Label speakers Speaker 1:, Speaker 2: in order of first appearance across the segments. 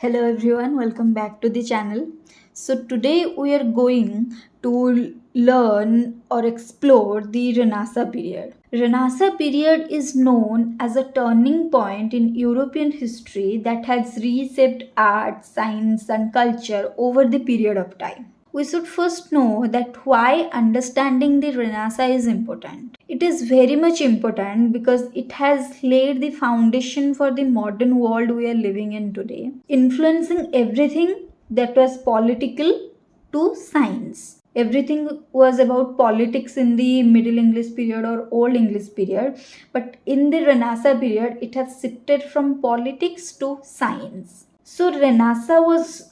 Speaker 1: Hello everyone, welcome back to the channel. So today we are going to learn or explore the Renaissance period. Renaissance period is known as a turning point in European history that has reshaped art, science and culture over the period of time. We should first know that why understanding the Renaissance is important. It is very much important because it has laid the foundation for the modern world we are living in today, influencing everything that was political to science. Everything was about politics in the Middle English period or Old English period, but in the Renaissance period, it has shifted from politics to science. So Renaissance was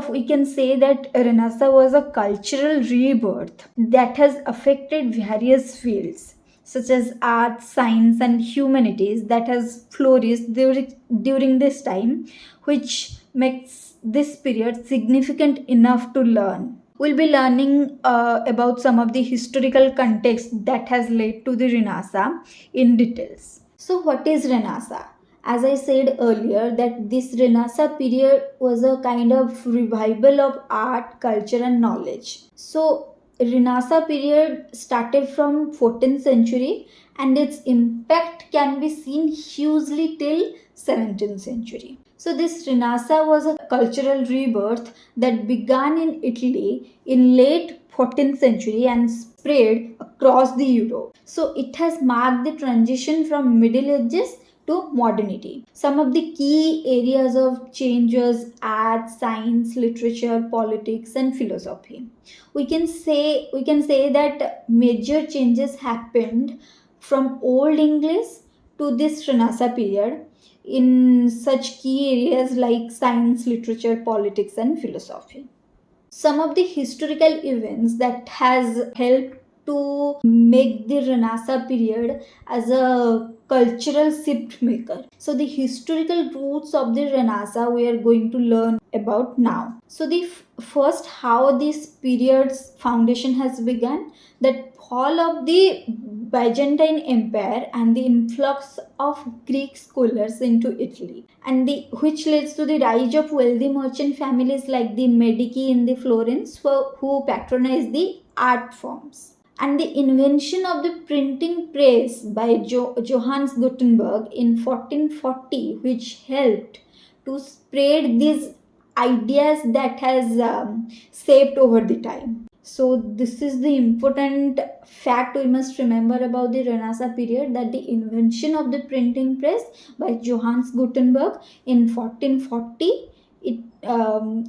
Speaker 1: we can say that Renaissance was a cultural rebirth that has affected various fields such as art, science and humanities that has flourished during this time, which makes this period significant enough to learn. We'll be learning about some of the historical context that has led to the Renaissance in details. So what is Renaissance? As I said earlier, that this Renaissance period was a kind of revival of art, culture and knowledge. So Renaissance period started from 14th century and its impact can be seen hugely till 17th century. So this Renaissance was a cultural rebirth that began in Italy in late 14th century and spread across the Europe. So it has marked the transition from Middle Ages to modernity. Some of the key areas of change was art, science, literature, politics, and philosophy. We can say that major changes happened from Old English to this Renaissance period in such key areas like science, literature, politics, and philosophy. Some of the historical events that has helped to make the Renaissance period as a cultural shift maker. So the historical roots of the Renaissance we are going to learn about now. So the first how this period's foundation has begun, that fall of the Byzantine Empire and the influx of Greek scholars into Italy, and which leads to the rise of wealthy merchant families like the Medici in the Florence who patronized the art forms, and the invention of the printing press by Johannes Gutenberg in 1440, which helped to spread these ideas that has shaped over the time. So this is the important fact we must remember about the Renaissance period, that the invention of the printing press by Johannes Gutenberg in 1440, it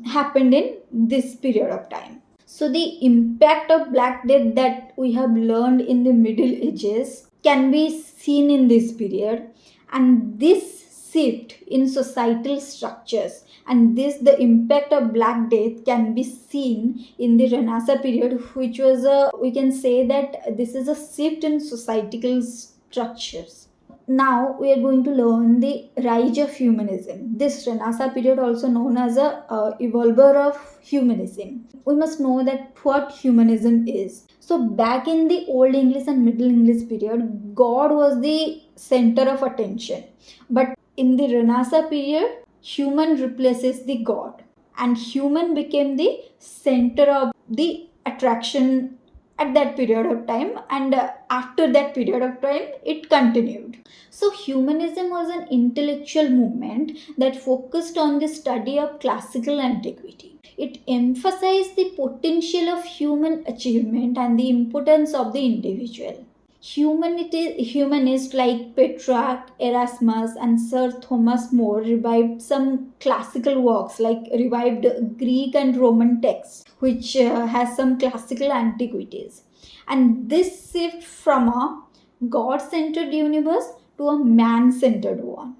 Speaker 1: happened in this period of time. So the impact of Black Death that we have learned in the Middle Ages can be seen in this period, and this shift in societal structures and the impact of Black Death can be seen in the Renaissance period, which was we can say that this is a shift in societal structures. Now we are going to learn the rise of humanism. This Renaissance period also known as a evolver of humanism. We must know that what humanism is. So back in the Old English and Middle English period, God was the center of attention. But in the Renaissance period, human replaces the God, and human became the center of the attraction at that period of time, and after that period of time it continued. So humanism was an intellectual movement that focused on the study of classical antiquity. It emphasized the potential of human achievement and the importance of the individual. Humanists like Petrarch, Erasmus, and Sir Thomas More revived some classical works, like revived Greek and Roman texts, which has some classical antiquities. And this shift from a God centered universe to a man centered one.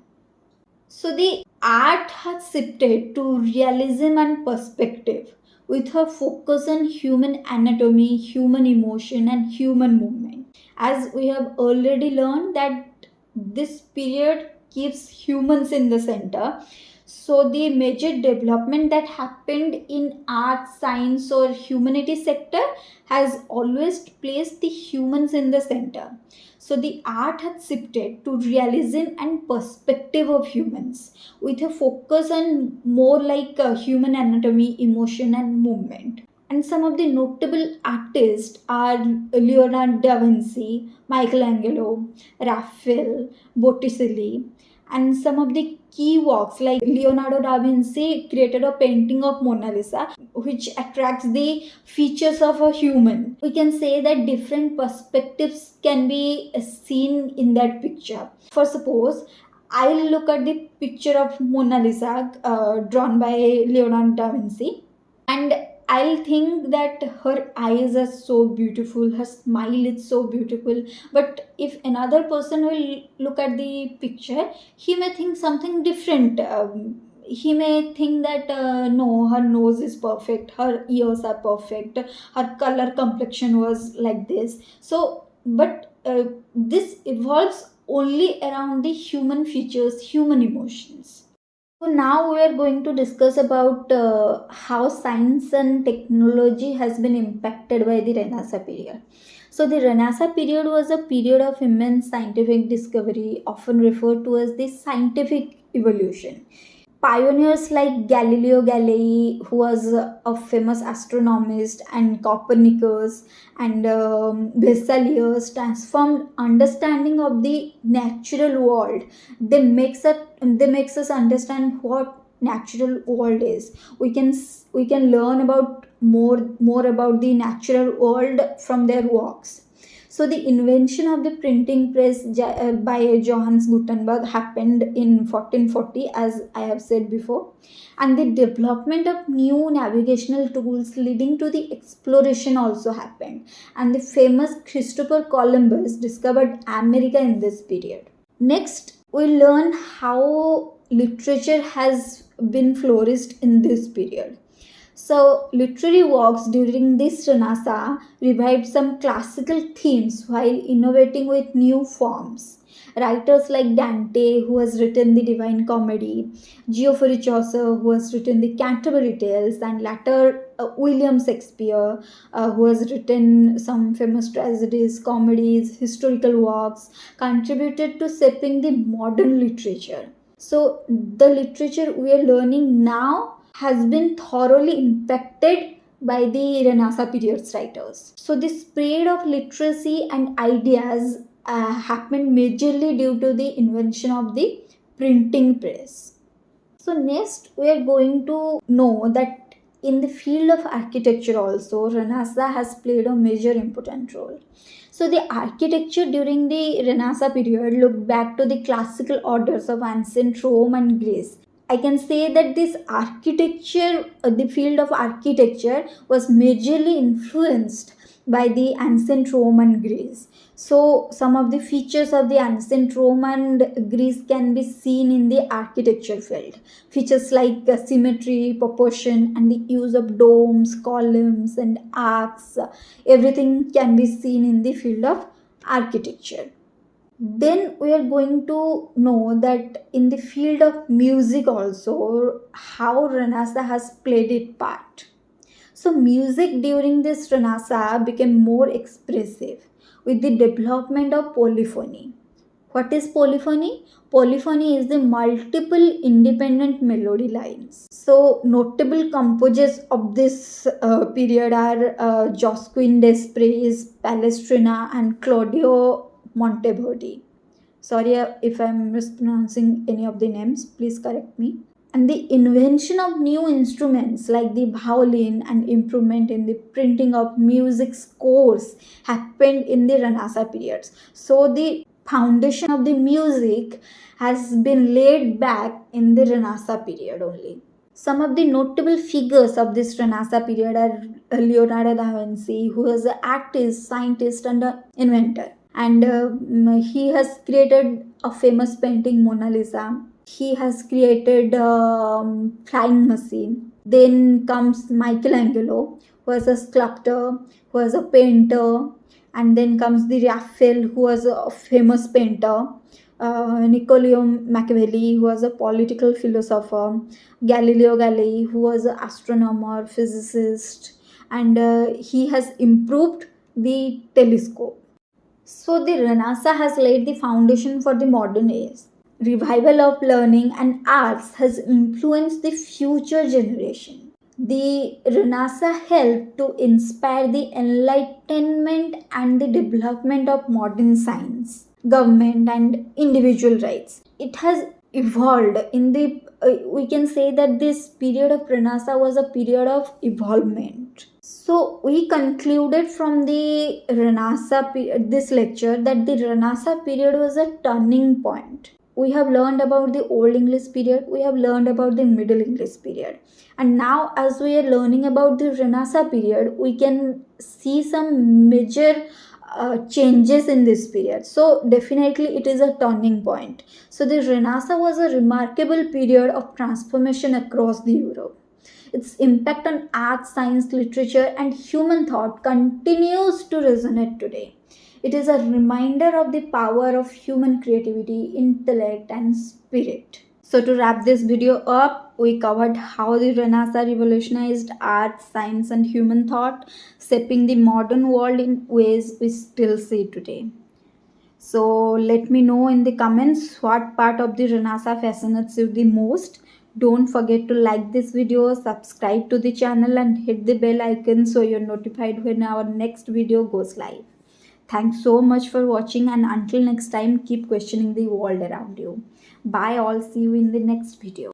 Speaker 1: So the art has shifted to realism and perspective with a focus on human anatomy, human emotion, and human movement. As we have already learned that this period keeps humans in the center, So the major development that happened in art, science, or humanity sector has always placed the humans in the center. So the art has shifted to realism and perspective of humans with a focus on more like human anatomy, emotion, and movement. And some of the notable artists are Leonardo da Vinci, Michelangelo, Raphael, Botticelli, and some of the key works like Leonardo da Vinci created a painting of Mona Lisa which attracts the features of a human. We can say that different perspectives can be seen in that picture. For suppose I'll look at the picture of Mona Lisa drawn by Leonardo da Vinci, and I'll think that her eyes are so beautiful, her smile is so beautiful. But if another person will look at the picture, he may think something different. He may think that no, her nose is perfect, her ears are perfect, her color complexion was like this. So but this evolves only around the human features, human emotions. So now we are going to discuss about how science and technology has been impacted by the Renaissance period. So the Renaissance period was a period of immense scientific discovery, often referred to as the scientific evolution. Pioneers like Galileo Galilei, who was a famous astronomist, and Copernicus and Vesalius transformed understanding of the natural world. They makes us understand what natural world is. We can learn about more about the natural world from their works. So the invention of the printing press by Johannes Gutenberg happened in 1440, as I have said before, and the development of new navigational tools leading to the exploration also happened. And the famous Christopher Columbus discovered America in this period. Next, we learn how literature has been flourished in this period. So, literary works during this Renaissance revived some classical themes while innovating with new forms. Writers like Dante, who has written the Divine Comedy, Geoffrey Chaucer, who has written the Canterbury Tales, and later William Shakespeare, who has written some famous tragedies, comedies, historical works, contributed to shaping the modern literature. So, the literature we are learning now has been thoroughly impacted by the Renaissance period's writers. So, the spread of literacy and ideas happened majorly due to the invention of the printing press. So, next we are going to know that in the field of architecture also, Renaissance has played a major important role. So, the architecture during the Renaissance period looked back to the classical orders of ancient Rome and Greece. I can say that this architecture, the field of architecture, was majorly influenced by the ancient Rome and Greece. So, some of the features of the ancient Rome and Greece can be seen in the architecture field. Features like symmetry, proportion, and the use of domes, columns, and arcs, everything can be seen in the field of architecture. Then we are going to know that in the field of music also how Renaissance has played its part. So music during this Renaissance became more expressive with the development of polyphony. What is polyphony? Polyphony is the multiple independent melody lines. So notable composers of this period are Josquin des Prez, Palestrina, and Claudio Monteverdi. Sorry if I'm mispronouncing any of the names, please correct me. And the invention of new instruments like the violin and improvement in the printing of music scores happened in the Renaissance periods. So the foundation of the music has been laid back in the Renaissance period only. Some of the notable figures of this Renaissance period are Leonardo da Vinci, who was an artist, scientist, and an inventor. And he has created a famous painting, Mona Lisa. He has created flying machine. Then comes Michelangelo, who was a sculptor, who was a painter. And then comes the Raphael, who was a famous painter. Niccolo Machiavelli, who was a political philosopher, Galileo Galilei, who was an astronomer, physicist, and he has improved the telescope. So, the Renaissance has laid the foundation for the modern age. Revival of learning and arts has influenced the future generation. The Renaissance helped to inspire the enlightenment and the development of modern science, government, and individual rights. It has evolved in the we can say that this period of Renaissance was a period of evolvement. So we concluded from the this lecture that the Renaissance period was a turning point. We have learned about the Old English period, we have learned about the Middle English period, and now as we are learning about the Renaissance period, we can see some major changes in this period. So definitely it is a turning point. So the Renaissance was a remarkable period of transformation across the Europe. Its impact on art, science, literature, and human thought continues to resonate today. It is a reminder of the power of human creativity, intellect, and spirit. So, to wrap this video up, we covered how the Renaissance revolutionized art, science, and human thought, shaping the modern world in ways we still see today. So let me know in the comments what part of the Renaissance fascinates you the most. Don't forget to like this video, subscribe to the channel, and hit the bell icon so you're notified when our next video goes live. Thanks so much for watching, and until next time, keep questioning the world around you. Bye all, see you in the next video.